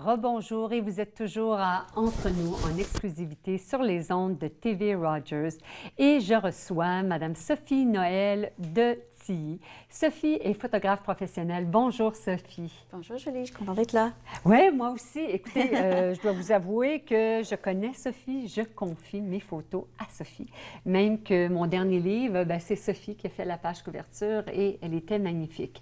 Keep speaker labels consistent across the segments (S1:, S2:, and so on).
S1: rebonjour et vous êtes toujours Entre nous en exclusivité sur les ondes de TV Rogers et je reçois Madame Sophie Noël de Tilly. Sophie est photographe professionnelle. Bonjour Sophie.
S2: Bonjour Julie, je suis contente d'être là.
S1: Oui, moi aussi. Écoutez, je dois vous avouer que je connais Sophie, je confie mes photos à Sophie. Même que mon dernier livre, c'est Sophie qui a fait la page couverture et elle était magnifique.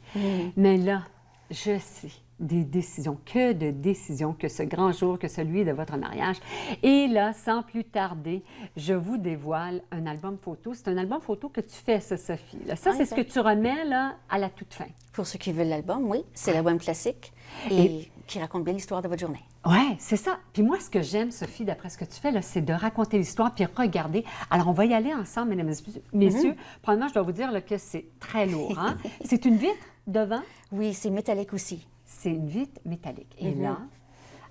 S1: Mais là, je sais des décisions, que de décisions, que ce grand jour, que celui de votre mariage. Et là, sans plus tarder, je vous dévoile un album photo. C'est un album photo que tu fais, ça, Sophie. Là, ça, c'est ce que tu remets là, à la toute fin.
S2: Pour ceux qui veulent l'album, oui, c'est l'album classique et qui raconte bien l'histoire de votre journée.
S1: Oui, c'est ça. Puis moi, ce que j'aime, Sophie, d'après ce que tu fais, là, c'est de raconter l'histoire puis regarder. Alors, on va y aller ensemble, mesdames et messieurs. Premièrement, je dois vous dire là, que c'est très lourd. Hein? C'est une vitre devant?
S2: Oui, c'est métallique aussi.
S1: C'est une vitre métallique. Et là,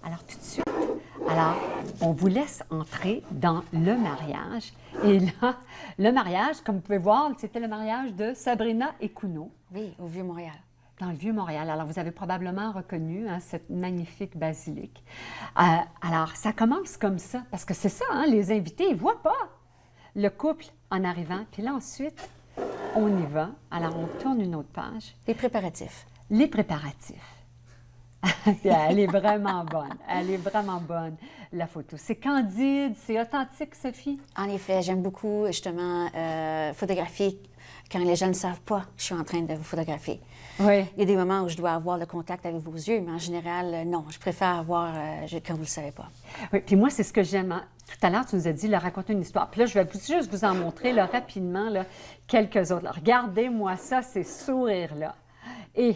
S1: alors tout de suite, alors, on vous laisse entrer dans le mariage. Et là, le mariage, comme vous pouvez voir, c'était le mariage de Sabrina et Kuno.
S2: Oui, au Vieux-Montréal.
S1: Dans le Vieux-Montréal. Alors, vous avez probablement reconnu cette magnifique basilique. Alors, ça commence comme ça, parce que c'est ça, hein, les invités, ils ne voient pas le couple en arrivant. Puis là, ensuite, on y va. Alors, on tourne une autre page.
S2: Les préparatifs.
S1: Les préparatifs. Elle est vraiment bonne. Elle est vraiment bonne, la photo. C'est candide, c'est authentique, Sophie?
S2: En effet, j'aime beaucoup, justement, photographier quand les gens ne savent pas que je suis en train de vous photographier.
S1: Oui.
S2: Il y a des moments où je dois avoir le contact avec vos yeux, mais en général, non. Je préfère avoir quand vous ne le savez pas.
S1: Oui, puis moi, c'est ce que j'aime. Hein. Tout à l'heure, tu nous as dit, là, raconter une histoire. Puis là, je vais juste vous en montrer là, rapidement là, quelques autres. Regardez-moi ça, ces sourires-là. Et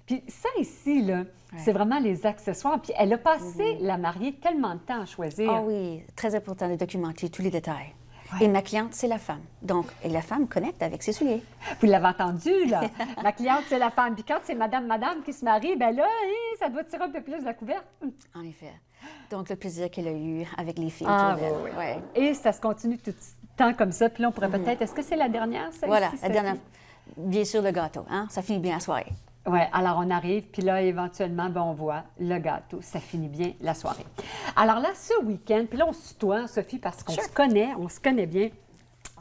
S1: puis ça ici, là, c'est vraiment les accessoires. Puis elle a passé, la mariée, tellement de temps à choisir.
S2: Ah oui, très important de documenter tous les détails.
S1: Ouais.
S2: Et ma cliente, c'est la femme. Donc, et la femme connecte avec ses souliers.
S1: Vous l'avez entendu, là. Ma cliente, c'est la femme. Puis quand c'est madame qui se marie, bien là, ça doit tirer un peu plus la couverte.
S2: En effet. Donc, le plaisir qu'elle a eu avec les filles
S1: Ah,
S2: autour d'elle.
S1: oui.
S2: Ouais.
S1: Et ça se continue tout le temps comme ça. Puis là, on pourrait peut-être... Est-ce que c'est la dernière, ça?
S2: Voilà,
S1: ici,
S2: la dernière. Bien sûr, le gâteau. Hein? Ça finit bien la soirée.
S1: Oui, alors on arrive, puis là, éventuellement, on voit le gâteau. Ça finit bien la soirée. Alors là, ce week-end, puis là, on se tutoie, Sophie, parce qu'on on se connaît bien.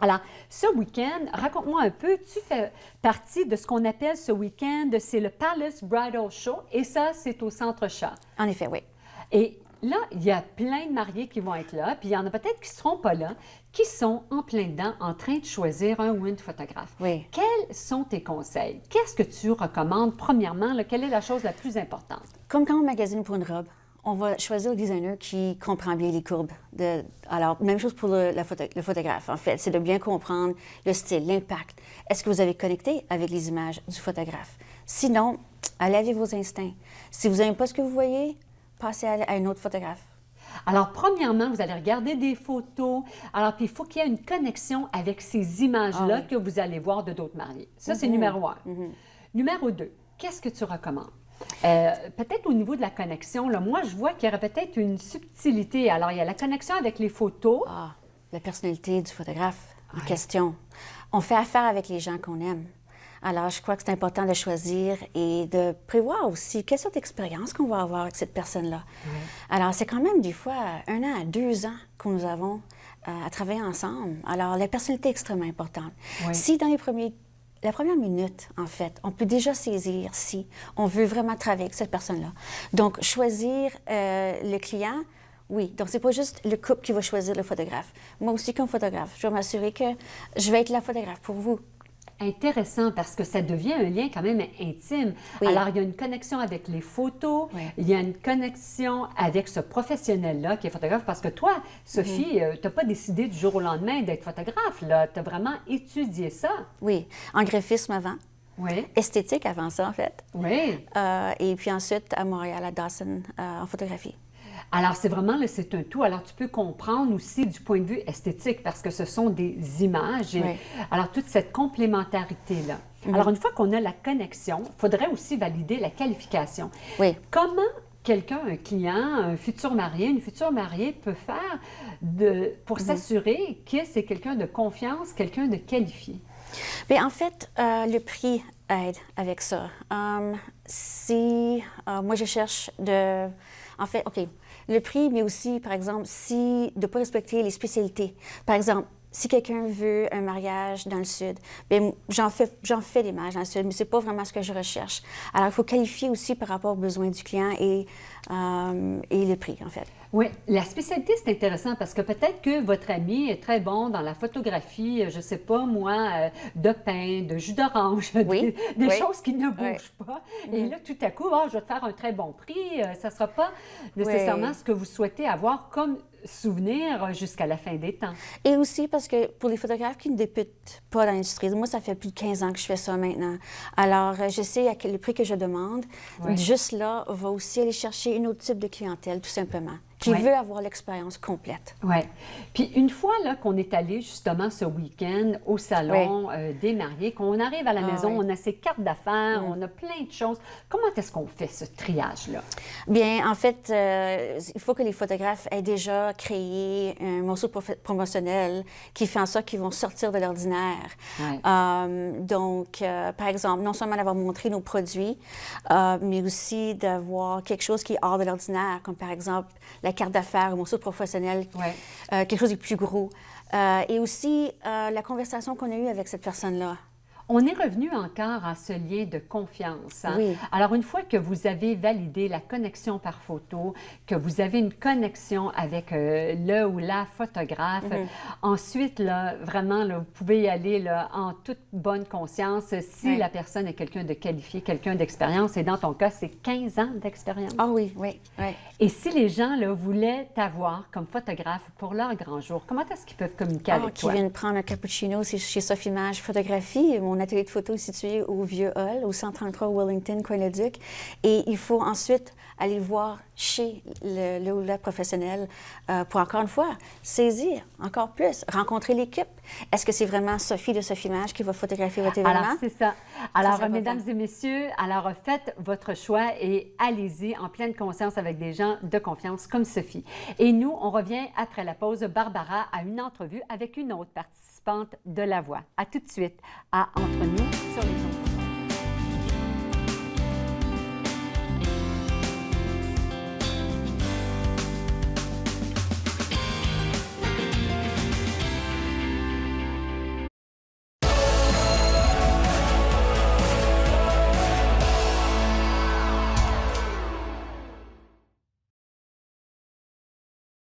S1: Alors, ce week-end, raconte-moi un peu, tu fais partie de ce qu'on appelle ce week-end, c'est le Palace Bridal Show, et ça, c'est au Centre Chat.
S2: En effet, oui.
S1: Et là, il y a plein de mariés qui vont être là, puis il y en a peut-être qui ne seront pas là, qui sont en plein dedans en train de choisir un ou une photographe.
S2: Oui.
S1: Quels sont tes conseils? Qu'est-ce que tu recommandes? Premièrement, là, quelle est la chose la plus importante?
S2: Comme quand on magasine pour une robe, on va choisir le designer qui comprend bien les courbes. Alors, même chose pour le photographe, en fait. C'est de bien comprendre le style, l'impact. Est-ce que vous avez connecté avec les images du photographe? Sinon, allez avec vos instincts. Si vous n'aimez pas ce que vous voyez, passez à un autre photographe.
S1: Alors, premièrement, vous allez regarder des photos. Alors, puis il faut qu'il y ait une connexion avec ces images-là que vous allez voir de d'autres mariés. Ça, c'est numéro 1. Numéro 2, qu'est-ce que tu recommandes? Peut-être au niveau de la connexion, là, moi, je vois qu'il y aurait peut-être une subtilité. Alors, il y a la connexion avec les photos.
S2: Ah, la personnalité du photographe en question. On fait affaire avec les gens qu'on aime. Alors, je crois que c'est important de choisir et de prévoir aussi quelle sorte d'expérience qu'on va avoir avec cette personne-là. Alors, c'est quand même des fois 1 an à 2 ans que nous avons à travailler ensemble. Alors, la personnalité est extrêmement importante. Si dans la première minute, en fait, on peut déjà saisir si on veut vraiment travailler avec cette personne-là. Donc, choisir le client, oui. Donc, c'est pas juste le couple qui va choisir le photographe. Moi aussi, comme photographe, je vais m'assurer que je vais être la photographe pour vous.
S1: Intéressant, parce que ça devient un lien quand même intime.
S2: Oui.
S1: Alors, il y a une connexion avec les photos, il y a une connexion avec ce professionnel-là qui est photographe, parce que toi, Sophie, tu n'as pas décidé du jour au lendemain d'être photographe, là. Tu as vraiment étudié ça.
S2: Oui, en graphisme avant.
S1: Oui.
S2: Esthétique avant ça, en fait.
S1: Oui.
S2: Et puis ensuite, à Montréal, à Dawson, en photographie.
S1: Alors, c'est vraiment, là, c'est un tout. Alors, tu peux comprendre aussi du point de vue esthétique, parce que ce sont des images. Et, alors, toute cette complémentarité-là. Alors, une fois qu'on a la connexion, il faudrait aussi valider la qualification.
S2: Oui.
S1: Comment quelqu'un, un client, un futur marié, une future mariée peut faire pour s'assurer que c'est quelqu'un de confiance, quelqu'un de qualifié?
S2: Bien, en fait, le prix aide avec ça. Si moi, je cherche En fait, OK, le prix, mais aussi, par exemple, si de ne pas respecter les spécialités. Par exemple, si quelqu'un veut un mariage dans le Sud, bien, j'en fais des mariages dans le Sud, mais ce n'est pas vraiment ce que je recherche. Alors, il faut qualifier aussi par rapport aux besoins du client et le prix, en fait.
S1: Oui, la spécialité, c'est intéressant parce que peut-être que votre ami est très bon dans la photographie, je ne sais pas moi, de pain, de jus d'orange,
S2: Oui,
S1: des
S2: oui,
S1: choses qui ne bougent pas. Et là, tout à coup, oh, je vais te faire un très bon prix. Ça ne sera pas nécessairement ce que vous souhaitez avoir comme souvenir jusqu'à la fin des temps.
S2: Et aussi parce que pour les photographes qui ne débutent pas dans l'industrie, moi, ça fait plus de 15 ans que je fais ça maintenant. Alors, je sais à quel prix que je demande.
S1: Oui.
S2: Juste là, on va aussi aller chercher un autre type de clientèle, tout simplement, qui veut avoir l'expérience complète.
S1: Oui. Puis une fois là, qu'on est allé justement ce week-end au salon des mariés, qu'on arrive à la maison, on a ses cartes d'affaires, on a plein de choses. Comment est-ce qu'on fait ce triage-là?
S2: Bien, en fait, il faut que les photographes aient déjà créé un morceau promotionnel qui fait en sorte qu'ils vont sortir de l'ordinaire.
S1: Ouais.
S2: Donc, par exemple, non seulement d'avoir montré nos produits, mais aussi d'avoir quelque chose qui est hors de l'ordinaire, comme par exemple la carte d'affaires, un morceau professionnel, quelque chose de plus gros. Et aussi la conversation qu'on a eue avec cette personne-là.
S1: On est revenu encore à ce lien de confiance. Hein?
S2: Oui.
S1: Alors, une fois que vous avez validé la connexion par photo, que vous avez une connexion avec le ou la photographe, ensuite, là, vraiment, là, vous pouvez y aller là, en toute bonne conscience si la personne est quelqu'un de qualifié, quelqu'un d'expérience. Et dans ton cas, c'est 15 ans d'expérience.
S2: Ah oui, oui, oui.
S1: Et si les gens là, voulaient t'avoir comme photographe pour leur grand jour, comment est-ce qu'ils peuvent communiquer avec toi?
S2: Qui viennent prendre un cappuccino, c'est chez Sofimage Photographie. Mon atelier de photo est situé au Vieux Hall, au 133 Wellington, Coin-le-Duc. Et il faut ensuite aller voir chez le ou la professionnel pour, encore une fois, saisir encore plus, rencontrer l'équipe. Est-ce que c'est vraiment Sophie de Sofimage qui va photographier votre événement?
S1: Alors, c'est ça. Alors,
S2: Ça,
S1: mesdames et messieurs, alors faites votre choix et allez-y en pleine conscience avec des gens de confiance comme Sophie. Et nous, on revient après la pause, Barbara, à une entrevue avec une autre participante de La Voix. À tout de suite à Entre nous sur les ondes.